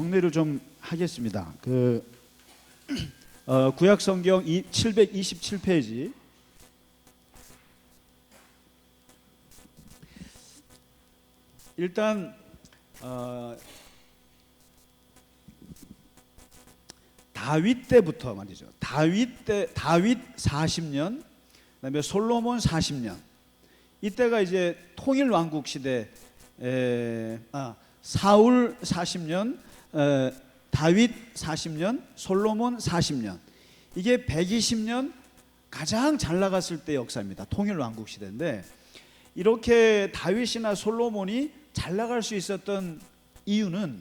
정리를 좀 하겠습니다. 구약 성경 727페이지. 일단 다윗 때부터 말이죠. 다윗 40년, 그다음에 솔로몬 40년. 이때가 이제 통일 왕국 시대. 사울 40년, 다윗 40년, 솔로몬 40년. 이게 120년 가장 잘 나갔을 때 역사입니다. 통일 왕국 시대인데, 이렇게 다윗이나 솔로몬이 잘 나갈 수 있었던 이유는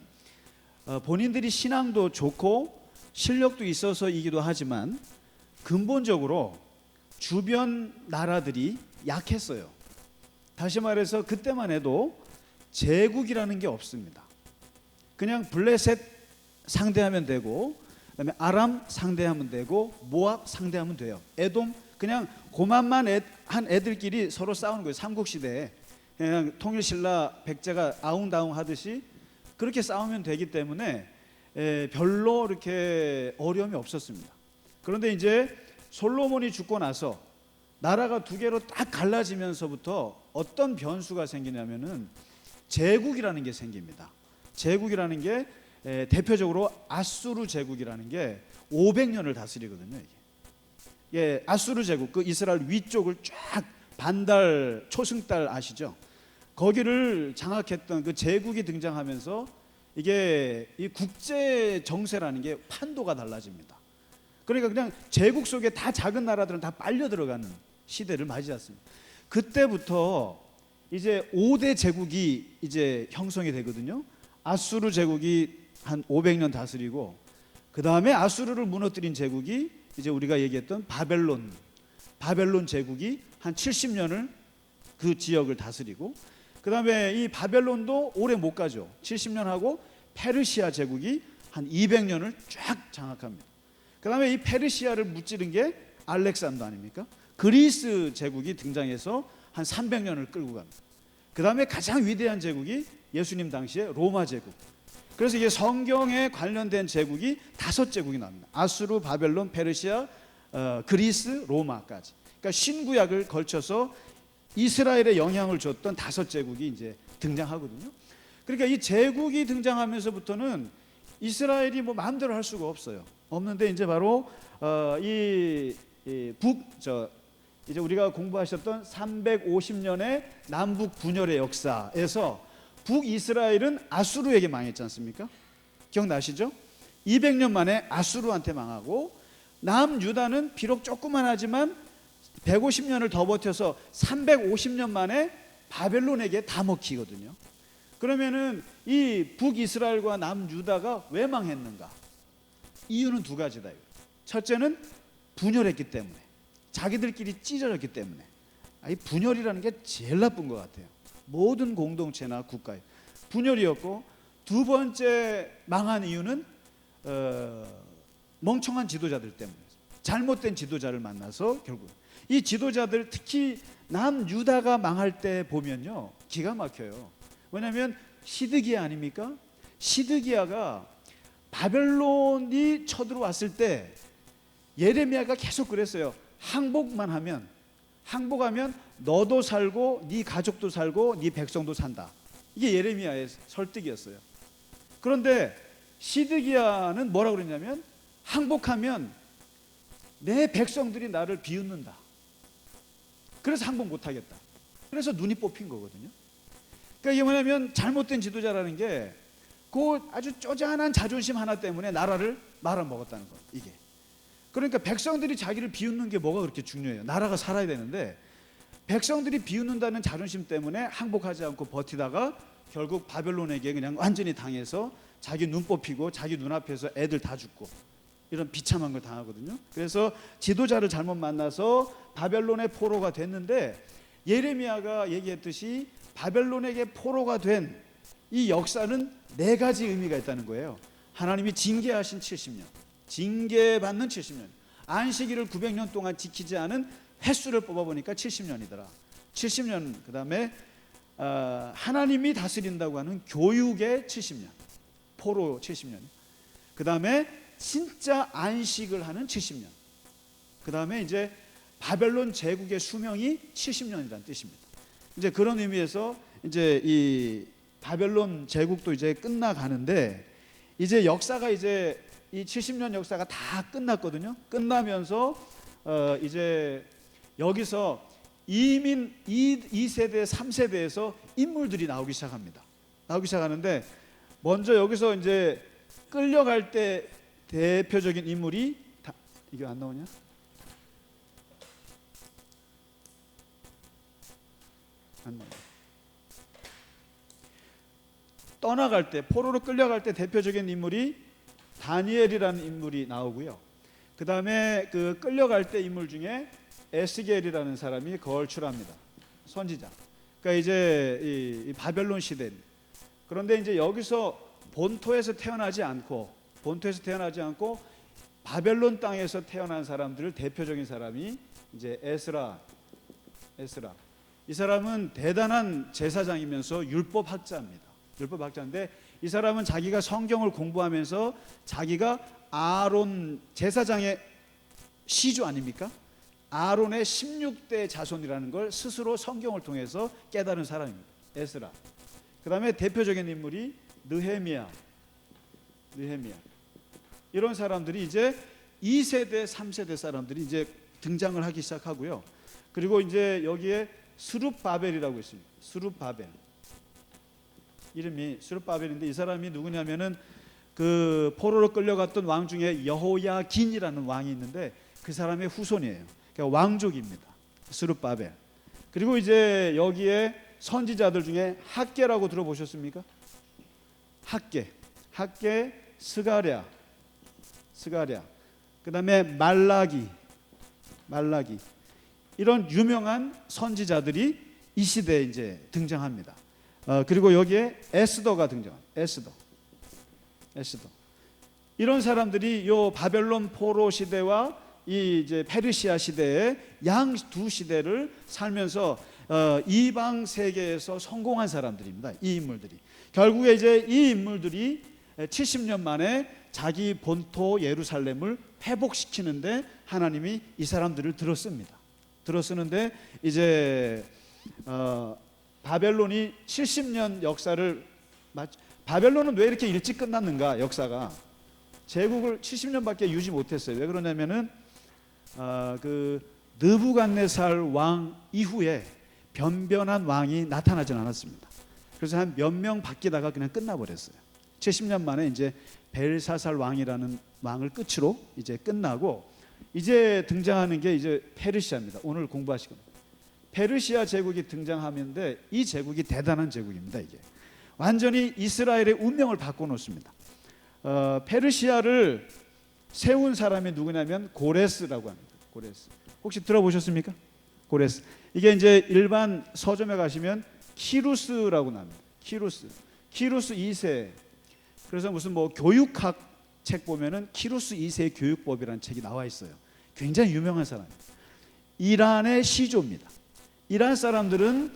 본인들이 신앙도 좋고 실력도 있어서이기도 하지만, 근본적으로 주변 나라들이 약했어요. 다시 말해서 그때만 해도 제국이라는 게 없습니다. 그냥 블레셋 상대하면 되고, 그다음에 아람 상대하면 되고, 모압 상대하면 돼요. 에돔, 그냥 고만만 한 애들끼리 서로 싸우는 거예요. 삼국시대에 그냥 통일신라 백제가 아웅다웅 하듯이 그렇게 싸우면 되기 때문에 별로 이렇게 어려움이 없었습니다. 그런데 이제 솔로몬이 죽고 나서 나라가 두 개로 딱 갈라지면서부터 어떤 변수가 생기냐면은 제국이라는 게 생깁니다. 제국이라는 게 대표적으로 아수르 제국이라는 게 500년을 다스리거든요. 이게 아수르 제국, 그 이스라엘 위쪽을 쫙 반달, 초승달 아시죠? 거기를 장악했던 그 제국이 등장하면서 이게 이 국제 정세라는 게 판도가 달라집니다. 그러니까 그냥 제국 속에 다 작은 나라들은 다 빨려 들어가는 시대를 맞이했습니다. 그때부터 이제 5대 제국이 이제 형성이 되거든요. 아수르 제국이 한 500년 다스리고, 그 다음에 아수르를 무너뜨린 제국이 이제 우리가 얘기했던 바벨론 제국이 한 70년을 그 지역을 다스리고, 그 다음에 이 바벨론도 오래 못 가죠. 70년 하고 페르시아 제국이 한 200년을 쫙 장악합니다. 그 다음에 이 페르시아를 무찌른 게 알렉산더 아닙니까? 그리스 제국이 등장해서 한 300년을 끌고 갑니다. 그 다음에 가장 위대한 제국이 예수님 당시에 로마 제국. 그래서 이게 성경에 관련된 제국이 5제국이 나옵니다. 아수르, 바벨론, 페르시아, 그리스, 로마까지. 그러니까 신구약을 걸쳐서 이스라엘에 영향을 줬던 5제국이 이제 등장하거든요. 그러니까 이 제국이 등장하면서부터는 이스라엘이 뭐 마음대로 할 수가 없는데 이제 바로 이제 우리가 공부하셨던 350년의 남북 분열의 역사에서 북이스라엘은 아수르에게 망했지 않습니까? 기억나시죠? 200년 만에 아수르한테 망하고, 남유다는 비록 조그만하지만 150년을 더 버텨서 350년 만에 바벨론에게 다 먹히거든요. 그러면은 이 북이스라엘과 남유다가 왜 망했는가? 이유는 2가지다. 첫째는 분열했기 때문에, 자기들끼리 찢어졌기 때문에. 이 분열이라는 게 제일 나쁜 것 같아요. 모든 공동체나 국가에 분열이었고, 2번째 망한 이유는 멍청한 지도자들 때문에, 잘못된 지도자를 만나서 결국 이 지도자들, 특히 남유다가 망할 때 보면요, 기가 막혀요. 왜냐하면 시드기야 아닙니까? 시드기야가 바벨론이 쳐들어왔을 때 예레미야가 계속 그랬어요. 항복하면 너도 살고 네 가족도 살고 네 백성도 산다. 이게 예레미야의 설득이었어요. 그런데 시드기야는 뭐라고 그랬냐면, 항복하면 내 백성들이 나를 비웃는다. 그래서 항복 못하겠다. 그래서 눈이 뽑힌 거거든요. 그러니까 이게 뭐냐면, 잘못된 지도자라는 게 그 아주 쪼잔한 자존심 하나 때문에 나라를 말아먹었다는 거예요. 이게. 그러니까 백성들이 자기를 비웃는 게 뭐가 그렇게 중요해요? 나라가 살아야 되는데, 백성들이 비웃는다는 자존심 때문에 항복하지 않고 버티다가 결국 바벨론에게 그냥 완전히 당해서 자기 눈 뽑히고 자기 눈앞에서 애들 다 죽고 이런 비참한 걸 당하거든요. 그래서 지도자를 잘못 만나서 바벨론의 포로가 됐는데, 예레미야가 얘기했듯이 바벨론에게 포로가 된 이 역사는 4가지 의미가 있다는 거예요. 하나님이 징계하신 70년, 징계받는 70년, 안식일을 900년 동안 지키지 않은 횟수를 뽑아보니까 70년이더라. 70년, 그 다음에 하나님이 다스린다고 하는 교육의 70년. 포로 70년. 그 다음에 진짜 안식을 하는 70년. 그 다음에 이제 바벨론 제국의 수명이 70년이라는 뜻입니다. 이제 그런 의미에서 이제 이 바벨론 제국도 이제 끝나가는데, 이제 역사가 이제 이 70년 역사가 다 끝났거든요. 끝나면서 이제 여기서 이민 2세대, 3세대에서 인물들이 나오기 시작합니다. 나오기 시작하는데, 먼저 여기서 이제 끌려갈 때 대표적인 인물이 이게 안 나오냐? 안 나오냐? 떠나갈 때, 포로로 끌려갈 때 대표적인 인물이 다니엘이라는 인물이 나오고요. 그 다음에 그 끌려갈 때 인물 중에 에스겔이라는 사람이 거출합니다. 선지자. 그러니까 이제 이 바벨론 시대. 그런데 이제 여기서 본토에서 태어나지 않고 바벨론 땅에서 태어난 사람들을 대표적인 사람이 이제 에스라. 이 사람은 대단한 제사장이면서 율법학자입니다. 율법학자인데, 이 사람은 자기가 성경을 공부하면서 자기가 아론 제사장의 시조 아닙니까? 아론의 16대 자손이라는 걸 스스로 성경을 통해서 깨달은 사람입니다. 에스라. 그 다음에 대표적인 인물이 느헤미야. 이런 사람들이 이제 2세대, 3세대 사람들이 이제 등장을 하기 시작하고요. 그리고 이제 여기에 스룹바벨이라고 있습니다. 스룹바벨. 이름이 스룹바벨인데, 이 사람이 누구냐면은 그 포로로 끌려갔던 왕 중에 여호야긴이라는 왕이 있는데 그 사람의 후손이에요. 그러니까 왕족입니다. 스룹바벨. 그리고 이제 여기에 선지자들 중에 학계라고 들어보셨습니까? 학계, 스가랴. 그 다음에 말라기. 이런 유명한 선지자들이 이 시대에 이제 등장합니다. 그리고 여기에 에스더가 등장합니다. 에스더. 이런 사람들이 요 바벨론 포로 시대와 이 이제 페르시아 시대의 양 두 시대를 살면서 이방 세계에서 성공한 사람들입니다. 이 인물들이. 결국에 이제 이 인물들이 70년 만에 자기 본토 예루살렘을 회복시키는데 하나님이 이 사람들을 들었쓰는데 이제 바벨론이 70년 역사를 바벨론은 왜 이렇게 일찍 끝났는가? 역사가 제국을 70년밖에 유지 못했어요. 왜 그러냐면은 그 느부갓네살 왕 이후에 변변한 왕이 나타나진 않았습니다. 그래서 한 몇 명 바뀌다가 그냥 끝나버렸어요. 70년 만에 이제 벨사살 왕이라는 왕을 끝으로 이제 끝나고, 이제 등장하는 게 이제 페르시아입니다. 오늘 공부하시고 페르시아 제국이 등장하는데, 이 제국이 대단한 제국입니다. 이게 완전히 이스라엘의 운명을 바꿔놓습니다. 페르시아를 세운 사람이 누구냐면 고레스라고 합니다. 고레스. 혹시 들어보셨습니까? 고레스. 이게 이제 일반 서점에 가시면 키루스라고 나옵니다. 키루스 2세. 그래서 무슨 뭐 교육학 책 보면은 키루스 2세의 교육법이라는 책이 나와 있어요. 굉장히 유명한 사람입니다. 이란의 시조입니다. 이란 사람들은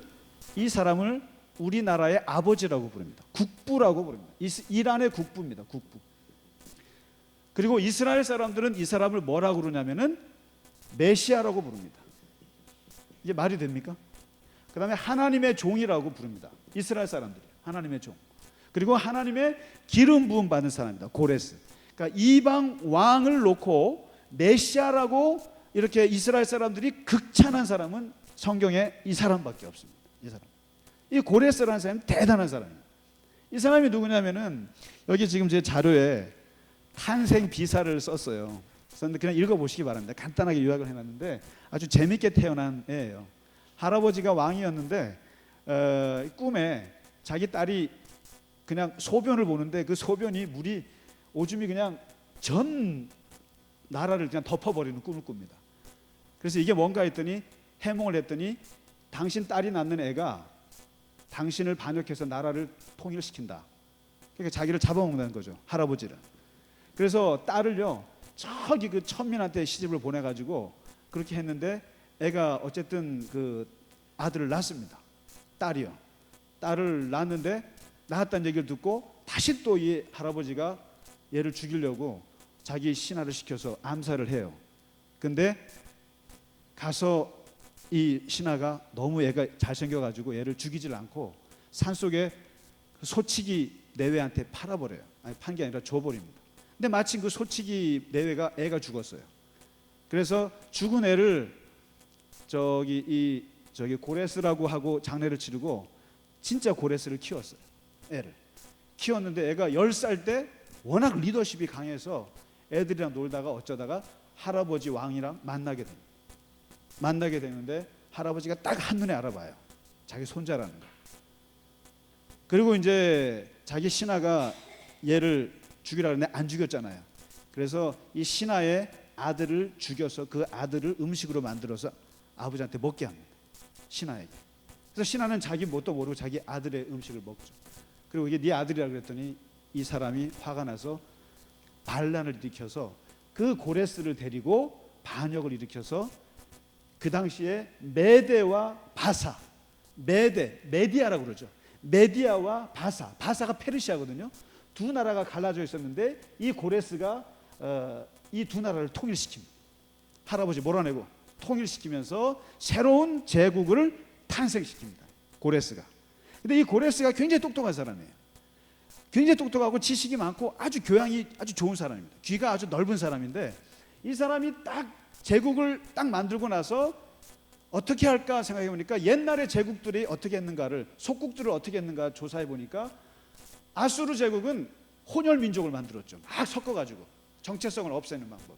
이 사람을 우리나라의 아버지라고 부릅니다. 국부라고 부릅니다. 이란의 국부입니다. 국부. 그리고 이스라엘 사람들은 이 사람을 뭐라고 그러냐면은 메시아라고 부릅니다. 이게 말이 됩니까? 그 다음에 하나님의 종이라고 부릅니다. 이스라엘 사람들이 하나님의 종. 그리고 하나님의 기름 부음 받은 사람입니다. 고레스. 그러니까 이방 왕을 놓고 메시아라고 이렇게 이스라엘 사람들이 극찬한 사람은 성경에 이 사람밖에 없습니다. 이 사람. 이 고레스라는 사람이 대단한 사람입니다. 이 사람이 누구냐면은 여기 지금 제 자료에 탄생 비사를 썼어요. 썼는데 그냥 읽어보시기 바랍니다. 간단하게 요약을 해놨는데 아주 재밌게 태어난 애예요. 할아버지가 왕이었는데 꿈에 자기 딸이 그냥 소변을 보는데 그 소변이 물이 오줌이 그냥 전 나라를 그냥 덮어버리는 꿈을 꿉니다. 그래서 이게 뭔가 했더니 해몽을 했더니 당신 딸이 낳는 애가 당신을 반역해서 나라를 통일시킨다. 그러니까 자기를 잡아먹는다는 거죠. 할아버지를. 그래서 딸을요 저기 그 천민한테 시집을 보내가지고 그렇게 했는데 애가 어쨌든 그 아들을 낳습니다. 딸이요. 딸을 낳았는데 낳았다는 얘기를 듣고 다시 또 이 할아버지가 얘를 죽이려고 자기 신하를 시켜서 암살을 해요. 근데 가서 이 신하가 너무 얘가 잘생겨가지고 얘를 죽이질 않고 산속에 소치기 내외한테 팔아버려요. 아니, 판 게 아니라 줘버립니다. 근데 마침 그 소치기 내외가 애가 죽었어요. 그래서 죽은 애를 저기 고레스라고 하고 장례를 치르고 진짜 고레스를 키웠어요. 애를 키웠는데 애가 10살 때 워낙 리더십이 강해서 애들이랑 놀다가 어쩌다가 할아버지 왕이랑 만나게 됩니다. 만나게 되는데 할아버지가 딱 한눈에 알아봐요. 자기 손자라는 거. 그리고 이제 자기 신하가 얘를 죽이라 그랬는데 안 죽였잖아요. 그래서 이 신하의 아들을 죽여서 그 아들을 음식으로 만들어서 아버지한테 먹게 합니다. 신하에게. 그래서 신하는 자기 뭣도 모르고 자기 아들의 음식을 먹죠. 그리고 이게 네 아들이라 그랬더니 이 사람이 화가 나서 반란을 일으켜서 그 고레스를 데리고 반역을 일으켜서 그 당시에 메대와 바사, 메디아라고 그러죠. 메디아와 바사가 페르시아거든요. 두 나라가 갈라져 있었는데 이 고레스가 이 두 나라를 통일시킵니다. 할아버지 몰아내고 통일시키면서 새로운 제국을 탄생시킵니다. 고레스가. 근데 이 고레스가 굉장히 똑똑한 사람이에요. 굉장히 똑똑하고 지식이 많고 아주 교양이 아주 좋은 사람입니다. 귀가 아주 넓은 사람인데 이 사람이 딱 제국을 딱 만들고 나서 어떻게 할까 생각해 보니까 옛날의 제국들이 어떻게 했는가를, 속국들을 어떻게 했는가 조사해 보니까 아수르 제국은 혼혈 민족을 만들었죠. 막 섞어가지고 정체성을 없애는 방법.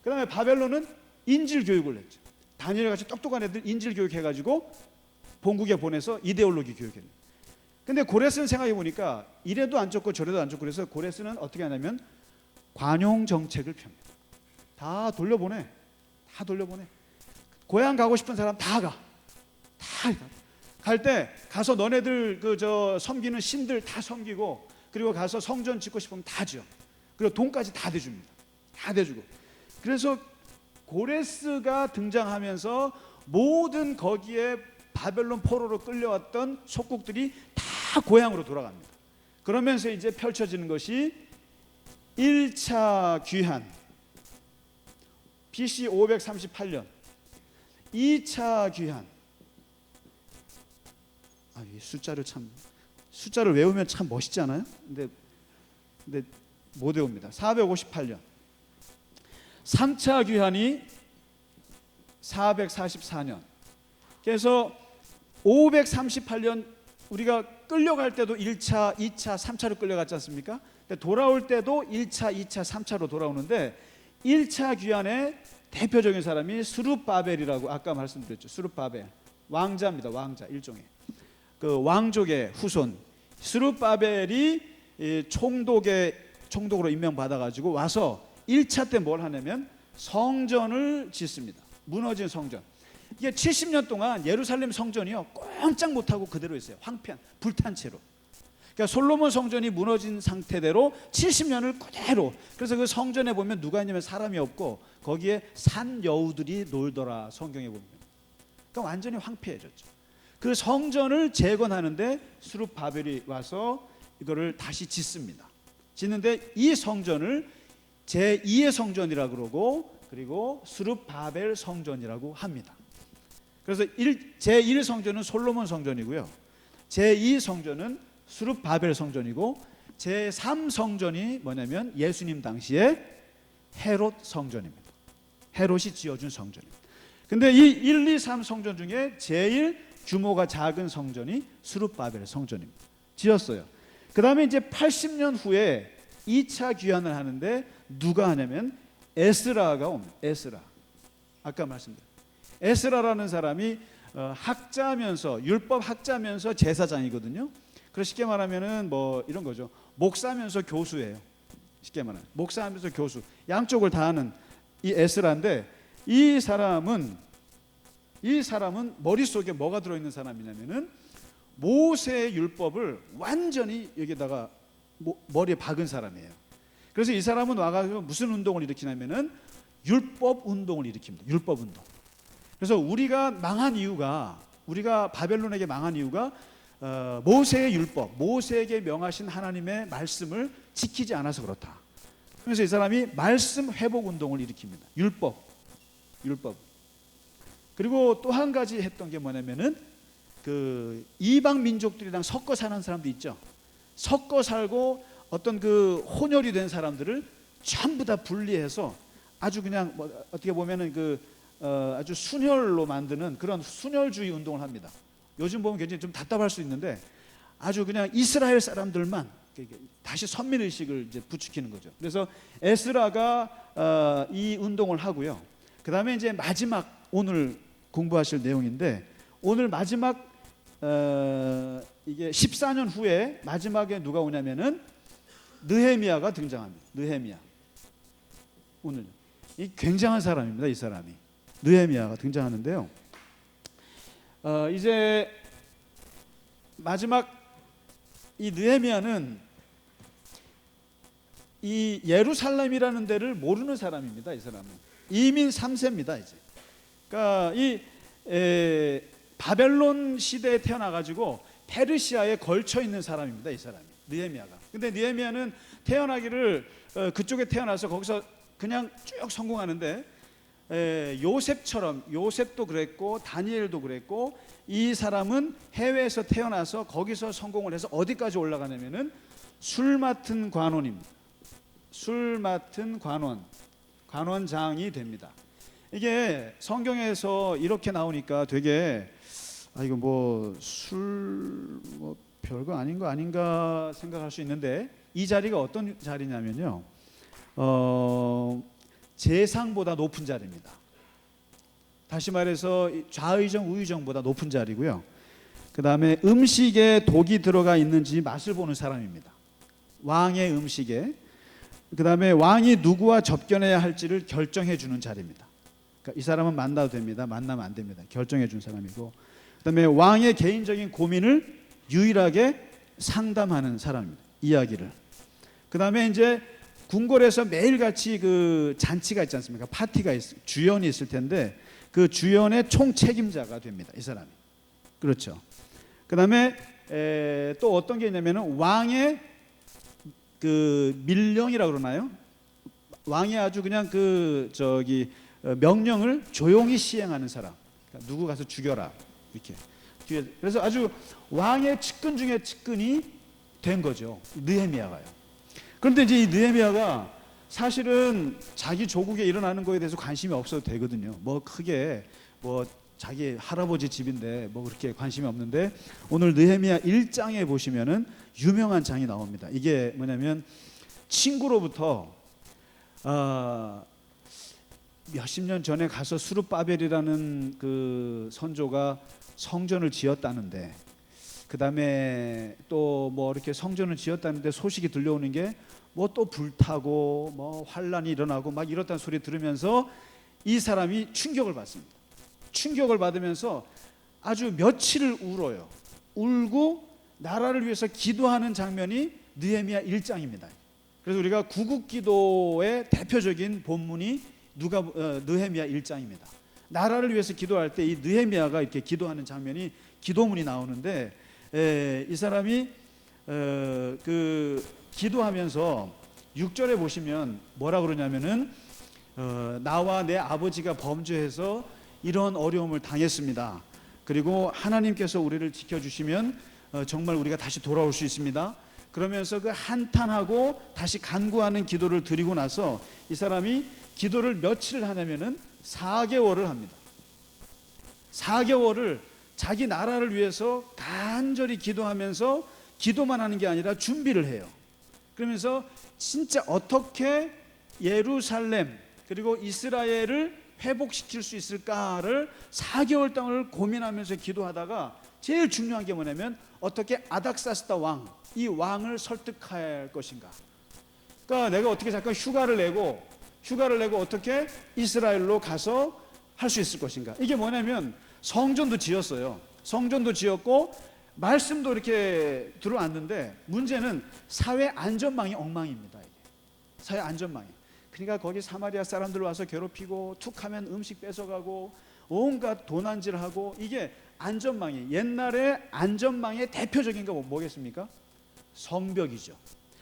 그 다음에 바벨론은 인질 교육을 했죠. 다니엘 같이 똑똑한 애들 인질 교육해가지고 본국에 보내서 이데올로기 교육했는데, 근데 고레스는 생각해 보니까 이래도 안 좋고 저래도 안 좋고 그래서 고레스는 어떻게 하냐면 관용 정책을 펴니다. 다 돌려보내. 고향 가고 싶은 사람 다 가. 갈 때 가서 너네들 섬기는 신들 다 섬기고, 그리고 가서 성전 짓고 싶으면 다 지어. 그리고 돈까지 다 대줍니다. 다 대주고. 그래서 고레스가 등장하면서 모든 거기에 바벨론 포로로 끌려왔던 속국들이 다 고향으로 돌아갑니다. 그러면서 이제 펼쳐지는 것이 1차 귀환, BC 538년, 2차 귀환. 이 숫자를 외우면 참 멋있지 않아요? 근데 못 외웁니다. 458년. 3차 귀환이 444년. 그래서 538년 우리가 끌려갈 때도 1차, 2차, 3차로 끌려갔지 않습니까? 근데 돌아올 때도 1차, 2차, 3차로 돌아오는데 1차 귀환의 대표적인 사람이 스룹바벨이라고 아까 말씀드렸죠. 스룹바벨. 왕자입니다. 왕자 일종의. 그 왕족의 후손. 스룹바벨이 총독으로 임명받아 가지고 와서 1차 때 뭘 하냐면 성전을 짓습니다. 무너진 성전. 이게 70년 동안 예루살렘 성전이요 꼼짝 못하고 그대로 있어요. 황폐한 불탄 채로. 그러니까 솔로몬 성전이 무너진 상태대로 70년을 그대로. 그래서 그 성전에 보면 누가 있냐면 사람이 없고 거기에 산 여우들이 놀더라. 성경에 보면. 그러니까 완전히 황폐해졌죠. 그 성전을 재건하는데 스룹바벨이 와서 이거를 다시 짓습니다. 짓는데 이 성전을 제2의 성전이라고 그러고, 그리고 스룹바벨 성전이라고 합니다. 그래서 제1 성전은 솔로몬 성전이고요, 제2 성전은 스룹바벨 성전이고, 제3 성전이 뭐냐면 예수님 당시에 헤롯 성전입니다. 헤롯이 지어준 성전입니다. 근데 이 1, 2, 3 성전 중에 제일 규모가 작은 성전이 스룹바벨 성전입니다. 지었어요. 그 다음에 이제 80년 후에 2차 귀환을 하는데 누가 하냐면 에스라가 옵니다. 에스라. 아까 말씀드렸죠. 에스라라는 사람이 학자면서, 율법 학자면서 제사장이거든요. 그래서 쉽게 말하면은 뭐 이런 거죠. 목사면서 교수예요. 쉽게 말하면 목사하면서 교수, 양쪽을 다 하는 이 에스라인데, 이 사람은 머릿속에 뭐가 들어있는 사람이냐면은 모세의 율법을 완전히 여기다가 머리에 박은 사람이에요. 그래서 이 사람은 와가지고 무슨 운동을 일으키냐면은 율법 운동을 일으킵니다. 율법 운동. 그래서 우리가 바벨론에게 망한 이유가 모세의 율법, 모세에게 명하신 하나님의 말씀을 지키지 않아서 그렇다. 그래서 이 사람이 말씀 회복 운동을 일으킵니다. 율법. 그리고 또 한 가지 했던 게 뭐냐면은 그 이방 민족들이랑 섞어 사는 사람도 있죠. 섞어 살고 어떤 그 혼혈이 된 사람들을 전부 다 분리해서 아주 그냥 뭐 어떻게 보면은 그 아주 순혈로 만드는 그런 순혈주의 운동을 합니다. 요즘 보면 굉장히 좀 답답할 수 있는데 아주 그냥 이스라엘 사람들만 다시 선민의식을 이제 부추기는 거죠. 그래서 에스라가 이 운동을 하고요. 그 다음에 이제 마지막 오늘 공부하실 내용인데 오늘 마지막 이게 14년 후에 마지막에 누가 오냐면은 느헤미야가 등장합니다. 느헤미야. 오늘 이 굉장한 사람입니다. 이 사람이 느헤미야가 등장하는데요. 이제 마지막 이 느헤미야는 이 예루살렘이라는 데를 모르는 사람입니다. 이 사람은 이민 3세입니다. 이제 그러니까 이 바벨론 시대에 태어나가지고 페르시아에 걸쳐 있는 사람입니다. 이 사람이 느헤미야가. 근데 느헤미야는 태어나기를 그쪽에 태어나서 거기서 그냥 쭉 성공하는데 요셉처럼 요셉도 그랬고 다니엘도 그랬고 이 사람은 해외에서 태어나서 거기서 성공을 해서 어디까지 올라가냐면은 술 맡은 관원입니다. 술 맡은 관원장이 됩니다. 이게 성경에서 이렇게 나오니까 되게 이거 뭐 술 뭐 별거 아닌 거 아닌가 생각할 수 있는데 이 자리가 어떤 자리냐면요. 재상보다 높은 자리입니다. 다시 말해서 좌의정 우의정보다 높은 자리고요. 그 다음에 음식에 독이 들어가 있는지 맛을 보는 사람입니다. 왕의 음식에. 그 다음에 왕이 누구와 접견해야 할지를 결정해 주는 자리입니다. 그러니까 이 사람은 만나도 됩니다. 만나면 안 됩니다. 결정해 준 사람이고, 그 다음에 왕의 개인적인 고민을 유일하게 상담하는 사람입니다. 이야기를. 그 다음에 이제 궁궐에서 매일같이 그 잔치가 있지 않습니까? 파티가 주연이 있을 텐데 그 주연의 총책임자가 됩니다. 이 사람이. 그렇죠. 그 다음에 또 어떤 게 있냐면은 왕의 그 밀령이라고 그러나요? 왕이 아주 그냥 그 명령을 조용히 시행하는 사람. 그러니까 누구 가서 죽여라 이렇게. 그래서 아주 왕의 측근 중에 측근이 된 거죠. 느헤미야가요. 그런데 이제 이 느헤미야가 사실은 자기 조국에 일어나는 거에 대해서 관심이 없어도 되거든요. 뭐 크게 뭐 자기 할아버지 집인데 뭐 그렇게 관심이 없는데 오늘 느헤미야 1장에 보시면은 유명한 장이 나옵니다. 이게 뭐냐면 친구로부터 몇십 년 전에 가서 수룹바벨이라는 그 선조가 성전을 지었다는데 그 다음에 또 뭐 이렇게 성전을 지었다는데 소식이 들려오는 게 뭐 또 불타고 뭐 환란이 일어나고 막 이렇다는 소리 들으면서 이 사람이 충격을 받습니다. 충격을 받으면서 아주 며칠을 울어요. 울고 나라를 위해서 기도하는 장면이 느헤미야 1장입니다. 그래서 우리가 구국기도의 대표적인 본문이 느헤미야 1장입니다. 나라를 위해서 기도할 때 이 느헤미야가 이렇게 기도하는 장면이 기도문이 나오는데 이 사람이 그 기도하면서 6절에 보시면 뭐라 그러냐면은 나와 내 아버지가 범죄해서 이런 어려움을 당했습니다. 그리고 하나님께서 우리를 지켜주시면 정말 우리가 다시 돌아올 수 있습니다. 그러면서 그 한탄하고 다시 간구하는 기도를 드리고 나서 이 사람이 기도를 며칠을 하냐면은 4개월을 합니다. 4개월을 자기 나라를 위해서 간절히 기도하면서 기도만 하는 게 아니라 준비를 해요. 그러면서 진짜 어떻게 예루살렘 그리고 이스라엘을 회복시킬 수 있을까를 4개월 동안 고민하면서 기도하다가 제일 중요한 게 뭐냐면 어떻게 아닥사스다 왕, 이 왕을 설득할 것인가. 그러니까 내가 어떻게 잠깐 휴가를 내고 어떻게 이스라엘로 가서 할 수 있을 것인가. 이게 뭐냐면 성전도 지었어요. 성전도 지었고 말씀도 이렇게 들어왔는데 문제는 사회 안전망이 엉망입니다. 이게. 사회 안전망이. 그러니까 거기 사마리아 사람들 와서 괴롭히고 툭하면 음식 뺏어가고 온갖 도난질하고 이게 안전망이, 옛날에 안전망의 대표적인 거 뭐겠습니까? 성벽이죠.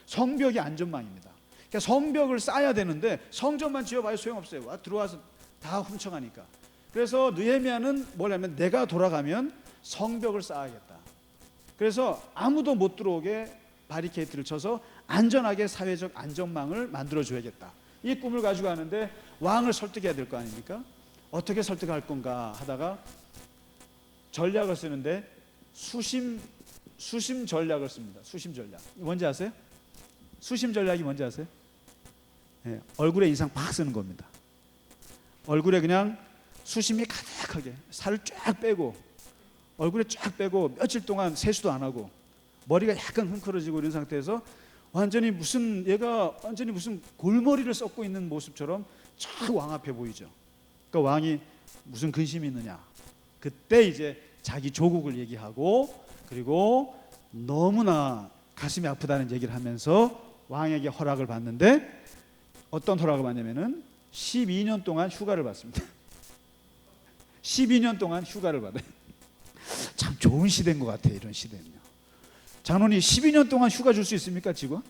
성벽이 안전망입니다. 그러니까 성벽을 쌓아야 되는데 성전만 지어봐야 소용없어요. 들어와서 다 훔쳐가니까. 그래서 느헤미야는 뭐냐면 내가 돌아가면 성벽을 쌓아야겠다. 그래서 아무도 못 들어오게 바리케이트를 쳐서 안전하게 사회적 안전망을 만들어줘야겠다. 이 꿈을 가지고 하는데 왕을 설득해야 될 거 아닙니까? 어떻게 설득할 건가 하다가 전략을 쓰는데 수심 전략을 씁니다. 수심 전략. 뭔지 아세요? 수심 전략이 뭔지 아세요? 네, 얼굴에 인상 팍 쓰는 겁니다. 얼굴에 그냥 수심이 가득하게 살을 쫙 빼고 얼굴에 쫙 빼고 며칠 동안 세수도 안 하고 머리가 약간 흥크러지고 이런 상태에서 완전히 얘가 완전히 무슨 골머리를 썩고 있는 모습처럼 쫙 왕 앞에 보이죠. 그러니까 왕이 무슨 근심이 있느냐. 그때 이제 자기 조국을 얘기하고 그리고 너무나 가슴이 아프다는 얘기를 하면서 왕에게 허락을 받는데 어떤 허락을 받냐면은 12년 동안 휴가를 받습니다. 12년 동안 휴가를 받아요. 참 좋은 시대인 것 같아요. 이런 시대는요. 장로님 12년 동안 휴가 줄 수 있습니까 지금?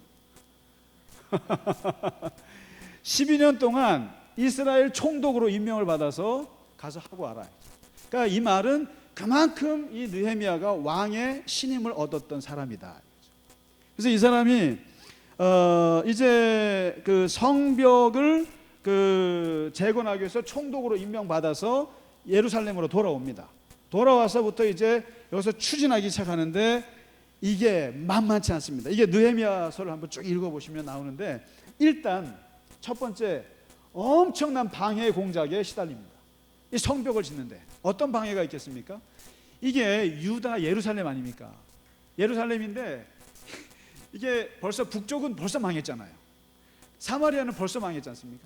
12년 동안 이스라엘 총독으로 임명을 받아서 가서 하고 와라. 그러니까 이 말은 그만큼 이 느헤미야가 왕의 신임을 얻었던 사람이다. 그래서 이 사람이 이제 그 성벽을 재건하기 위해서 총독으로 임명받아서 예루살렘으로 돌아옵니다. 돌아와서부터 이제 여기서 추진하기 시작하는데 이게 만만치 않습니다. 이게 느헤미야서를 한번 쭉 읽어보시면 나오는데 일단 첫 번째 엄청난 방해 공작에 시달립니다. 이 성벽을 짓는데 어떤 방해가 있겠습니까? 이게 유다 예루살렘 아닙니까? 예루살렘인데 이게 벌써 북쪽은 벌써 망했잖아요. 사마리아는 벌써 망했지 않습니까?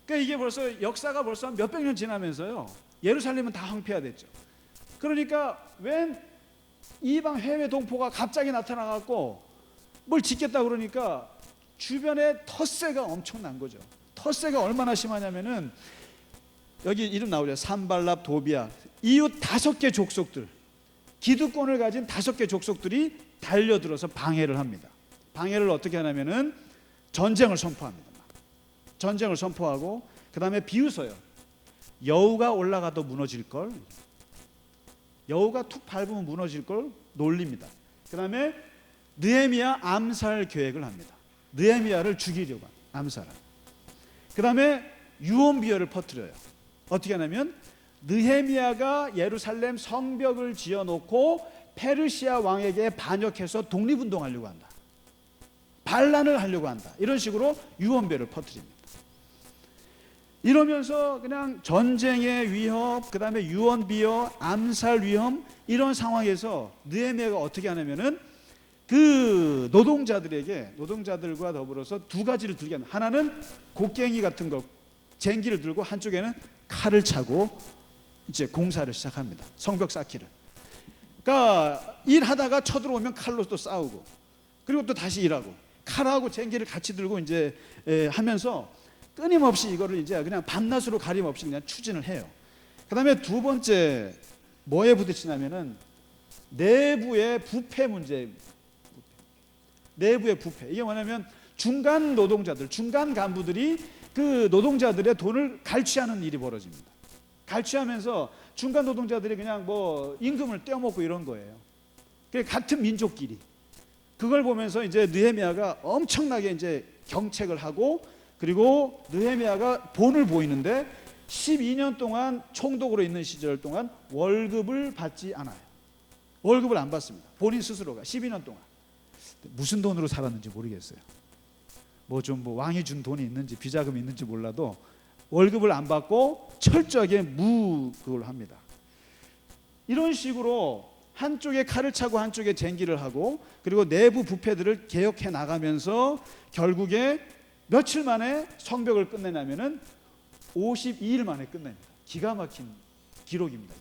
그러니까 이게 벌써 역사가 벌써 몇백 년 지나면서요 예루살렘은 다 황폐화됐죠. 그러니까 웬 이방 해외 동포가 갑자기 나타나갖고 뭘 짓겠다 그러니까 주변에 텃세가 엄청난 거죠. 텃세가 얼마나 심하냐면은 여기 이름 나오죠. 산발랍, 도비아, 이웃 5개 족속들, 기득권을 가진 5개 족속들이 달려들어서 방해를 합니다. 방해를 어떻게 하냐면은 전쟁을 선포합니다. 전쟁을 선포하고 그 다음에 비웃어요. 여우가 올라가도 무너질 걸, 여우가 툭 밟으면 무너질 걸 놀립니다. 그 다음에 느헤미야 암살 계획을 합니다. 느헤미야를 죽이려고 암살을. 그 다음에 유언비어를 퍼뜨려요. 어떻게 하냐면 느헤미야가 예루살렘 성벽을 지어놓고 페르시아 왕에게 반역해서 독립운동하려고 한다. 반란을 하려고 한다. 이런 식으로 유언비어를 퍼뜨립니다. 이러면서 그냥 전쟁의 위협, 그 다음에 유언비어, 암살 위험 이런 상황에서 느헤미야가 어떻게 하냐면은 그 노동자들과 더불어서 두 가지를 들게 합니다. 하나는 곡괭이 같은 거, 쟁기를 들고 한쪽에는 칼을 차고 이제 공사를 시작합니다. 성벽 쌓기를. 그러니까 일하다가 쳐들어오면 칼로 또 싸우고 그리고 또 다시 일하고 칼하고 쟁기를 같이 들고 이제 하면서 끊임없이 이거를 이제 그냥 밤낮으로 가림없이 그냥 추진을 해요. 그 다음에 두 번째 뭐에 부딪히냐면은 내부의 부패 문제. 내부의 부패. 이게 뭐냐면 중간 노동자들, 중간 간부들이 그 노동자들의 돈을 갈취하는 일이 벌어집니다. 갈취하면서 중간 노동자들이 그냥 뭐 임금을 떼어먹고 이런 거예요. 같은 민족끼리. 그걸 보면서 이제 느헤미야가 엄청나게 이제 경책을 하고 그리고 느헤미야가 본을 보이는데 12년 동안 총독으로 있는 시절 동안 월급을 받지 않아요. 월급을 안 받습니다. 본인 스스로가 12년 동안. 무슨 돈으로 살았는지 모르겠어요. 뭐 왕이 준 돈이 있는지 비자금이 있는지 몰라도 월급을 안 받고 철저하게 그걸 합니다. 이런 식으로 한쪽에 칼을 차고 한쪽에 쟁기를 하고 그리고 내부 부패들을 개혁해 나가면서 결국에 며칠 만에 성벽을 끝내냐면은 52일 만에 끝냅니다. 기가 막힌 기록입니다.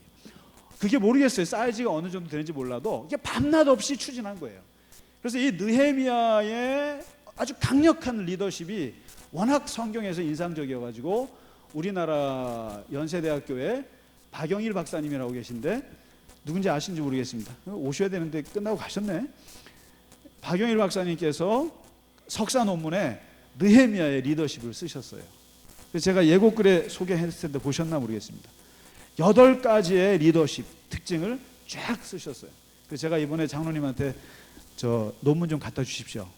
그게 모르겠어요. 사이즈가 어느 정도 되는지 몰라도 이게 밤낮 없이 추진한 거예요. 그래서 이 느헤미야의 아주 강력한 리더십이 워낙 성경에서 인상적이어가지고 우리나라 연세대학교에 박영일 박사님이라고 계신데 누군지 아시는지 모르겠습니다. 오셔야 되는데 끝나고 가셨네. 박영일 박사님께서 석사 논문에 느헤미야의 리더십을 쓰셨어요. 그래서 제가 예고글에 소개했을 때 보셨나 모르겠습니다. 8가지의 리더십 특징을 쫙 쓰셨어요. 그래서 제가 이번에 장로님한테 저 논문 좀 갖다 주십시오.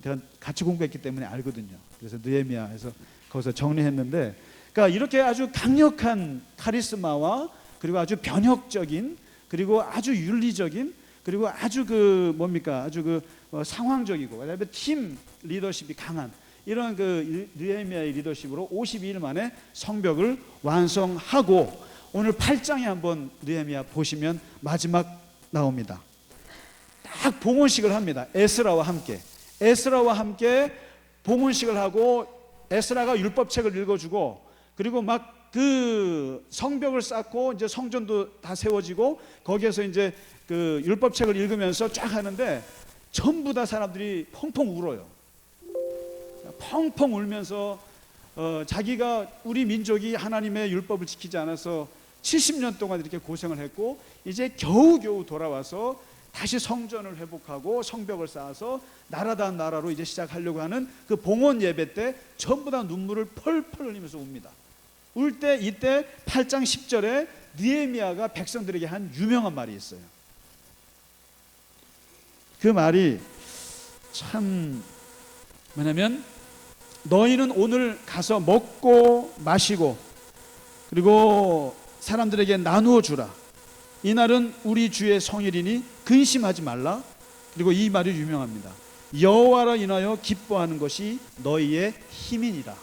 제가 같이 공부했기 때문에 알거든요. 그래서 느헤미야에서 거기서 정리했는데, 그러니까 이렇게 아주 강력한 카리스마와 그리고 아주 변혁적인 그리고 아주 윤리적인 그리고 아주 아주 상황적이고 그다음에 팀 리더십이 강한 이런 느헤미야의 리더십으로 52일 만에 성벽을 완성하고, 오늘 8장에 한번 느헤미야 보시면 마지막 나옵니다. 딱 봉헌식을 합니다. 에스라와 함께 봉헌식을 하고, 에스라가 율법책을 읽어주고, 그리고 막 성벽을 쌓고 이제 성전도 다 세워지고, 거기에서 이제 율법책을 읽으면서 쫙 하는데 전부 다 사람들이 펑펑 울어요. 펑펑 울면서 자기가 우리 민족이 하나님의 율법을 지키지 않아서 70년 동안 이렇게 고생을 했고 이제 겨우겨우 돌아와서 다시 성전을 회복하고 성벽을 쌓아서 나라다운 나라로 이제 시작하려고 하는 그 봉헌 예배 때 전부 다 눈물을 펄펄 흘리면서 웁니다. 울 때 이때 8장 10절에 느헤미야가 백성들에게 한 유명한 말이 있어요. 그 말이 참 뭐냐면, 너희는 오늘 가서 먹고 마시고 그리고 사람들에게 나누어 주라. 이날은 우리 주의 성일이니 근심하지 말라. 그리고 이 말이 유명합니다. 여호와로 인하여 기뻐하는 것이 너희의 힘이니라.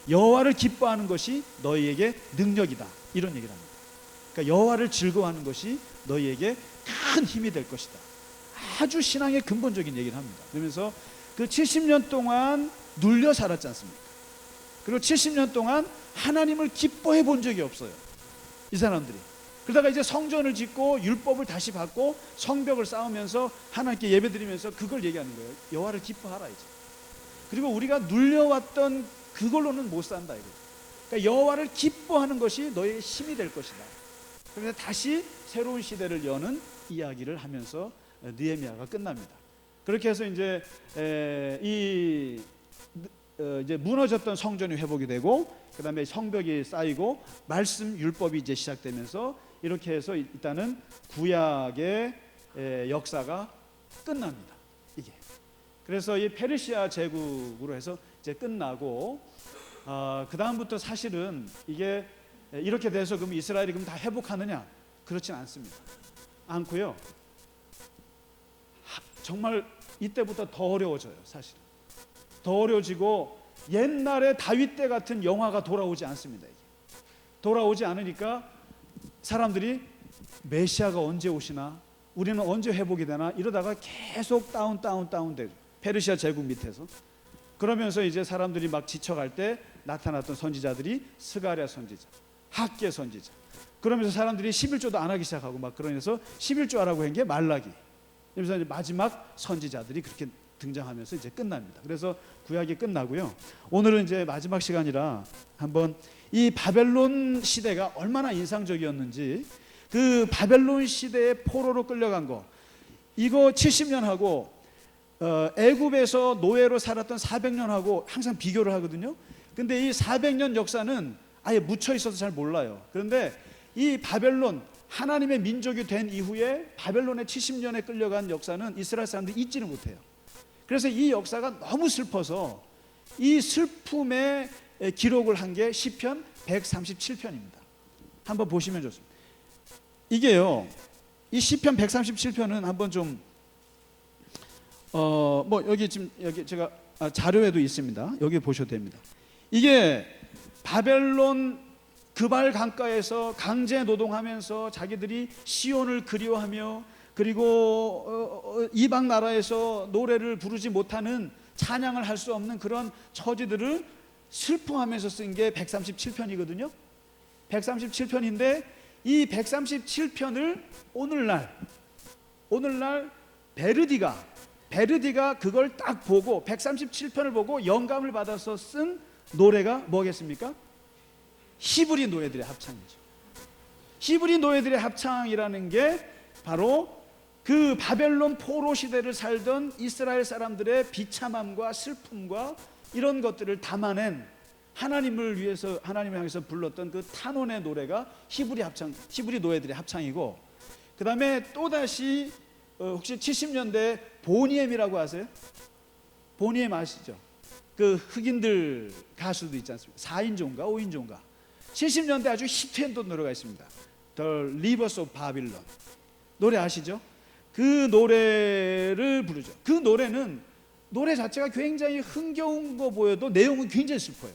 여호와를 기뻐하는 것이 너희에게 능력이다, 이런 얘기를 합니다. 그러니까 여호와를 즐거워하는 것이 너희에게 큰 힘이 될 것이다. 아주 신앙의 근본적인 얘기를 합니다. 그러면서 그 70년 동안 눌려 살았지 않습니까? 그리고 70년 동안 하나님을 기뻐해 본 적이 없어요, 이 사람들이. 그러다가 이제 성전을 짓고 율법을 다시 받고 성벽을 쌓으면서 하나님께 예배드리면서 그걸 얘기하는 거예요. 여호와를 기뻐하라 이제. 그리고 우리가 눌려왔던 그걸로는 못 산다 이거. 그러니까 여호와를 기뻐하는 것이 너의 힘이 될 것이다. 그래서 다시 새로운 시대를 여는 이야기를 하면서 느헤미야가 끝납니다. 그렇게 해서 이제 이제 무너졌던 성전이 회복이 되고, 그 다음에 성벽이 쌓이고 말씀 율법이 이제 시작되면서 이렇게 해서 일단은 구약의 역사가 끝납니다. 이게. 그래서 이 페르시아 제국으로 해서 이제 끝나고, 그 다음부터 사실은 이게 이렇게 돼서 그럼 이스라엘이 그럼 다 회복하느냐? 그렇진 않습니다. 않고요. 정말 이때부터 더 어려워져요, 사실. 더 어려워지고 옛날에 다윗 때 같은 영화가 돌아오지 않습니다. 이게. 돌아오지 않으니까 사람들이 메시아가 언제 오시나, 우리는 언제 회복이 되나 이러다가 계속 다운되고, 페르시아 제국 밑에서. 그러면서 이제 사람들이 막 지쳐갈 때 나타났던 선지자들이 스가랴 선지자, 학개 선지자. 그러면서 사람들이 11조도 안 하기 시작하고 막 그러면서 11조 하라고 한 게 말라기. 그래서 이제 마지막 선지자들이 그렇게 등장하면서 이제 끝납니다. 그래서 구약이 끝나고요. 오늘은 이제 마지막 시간이라 한번 이 바벨론 시대가 얼마나 인상적이었는지, 그 바벨론 시대의 포로로 끌려간 거, 이거 70년하고 애굽에서 노예로 살았던 400년하고 항상 비교를 하거든요. 근데 이 400년 역사는 아예 묻혀 있어서 잘 몰라요. 그런데 이 바벨론, 하나님의 민족이 된 이후에 바벨론의 70년에 끌려간 역사는 이스라엘 사람들이 잊지를 못해요. 그래서 이 역사가 너무 슬퍼서 이 슬픔의 기록을 한 게 시편 137편입니다. 한번 보시면 좋습니다. 이게요, 이 시편 137편은 한번 좀 여기 지금 여기 제가 자료에도 있습니다. 여기 보셔도 됩니다. 이게 바벨론 그발 강가에서 강제 노동하면서 자기들이 시온을 그리워하며, 그리고 이방 나라에서 노래를 부르지 못하는, 찬양을 할 수 없는 그런 처지들을 슬퍼하면서 쓴 게 137편이거든요. 137편인데 이 137편을 오늘날 베르디가 그걸 딱 보고 137편을 보고 영감을 받아서 쓴 노래가 뭐겠습니까? 히브리 노예들의 합창이죠. 히브리 노예들의 합창이라는 게 바로 그 바벨론 포로 시대를 살던 이스라엘 사람들의 비참함과 슬픔과 이런 것들을 담아낸 하나님을 위해서, 하나님을 향해서 불렀던 그 탄원의 노래가 히브리 노예들의 합창이고, 그 다음에 또다시 혹시 70년대 보니엠이라고 아세요? 보니엠 아시죠? 그 흑인들 가수도 있지 않습니까? 4인조인가 5인조인가 70년대 아주 히트했던 노래가 있습니다. The Rivers of Babylon 노래 아시죠? 그 노래를 부르죠. 그 노래는 노래 자체가 굉장히 흥겨운 거 보여도 내용은 굉장히 슬퍼요.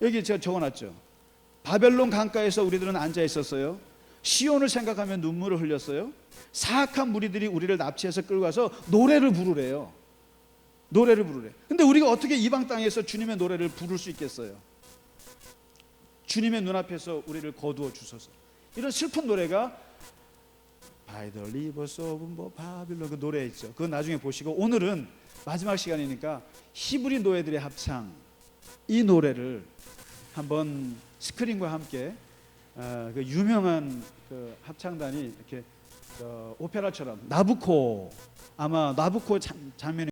여기 제가 적어놨죠. 바벨론 강가에서 우리들은 앉아 있었어요. 시온을 생각하며 눈물을 흘렸어요. 사악한 무리들이 우리를 납치해서 끌고 가서 노래를 부르래요. 노래를 부르래. 근데 우리가 어떻게 이방 땅에서 주님의 노래를 부를 수 있겠어요? 주님의 눈앞에서 우리를 거두어 주소서. 이런 슬픈 노래가 By the rivers of Babylon 그 노래 있죠. 그거 나중에 보시고, 오늘은 마지막 시간이니까 히브리 노예들의 합창 이 노래를 한번 스크린과 함께 그 유명한 그 합창단이 이렇게 오페라처럼 나부코, 아마 나부코 장면이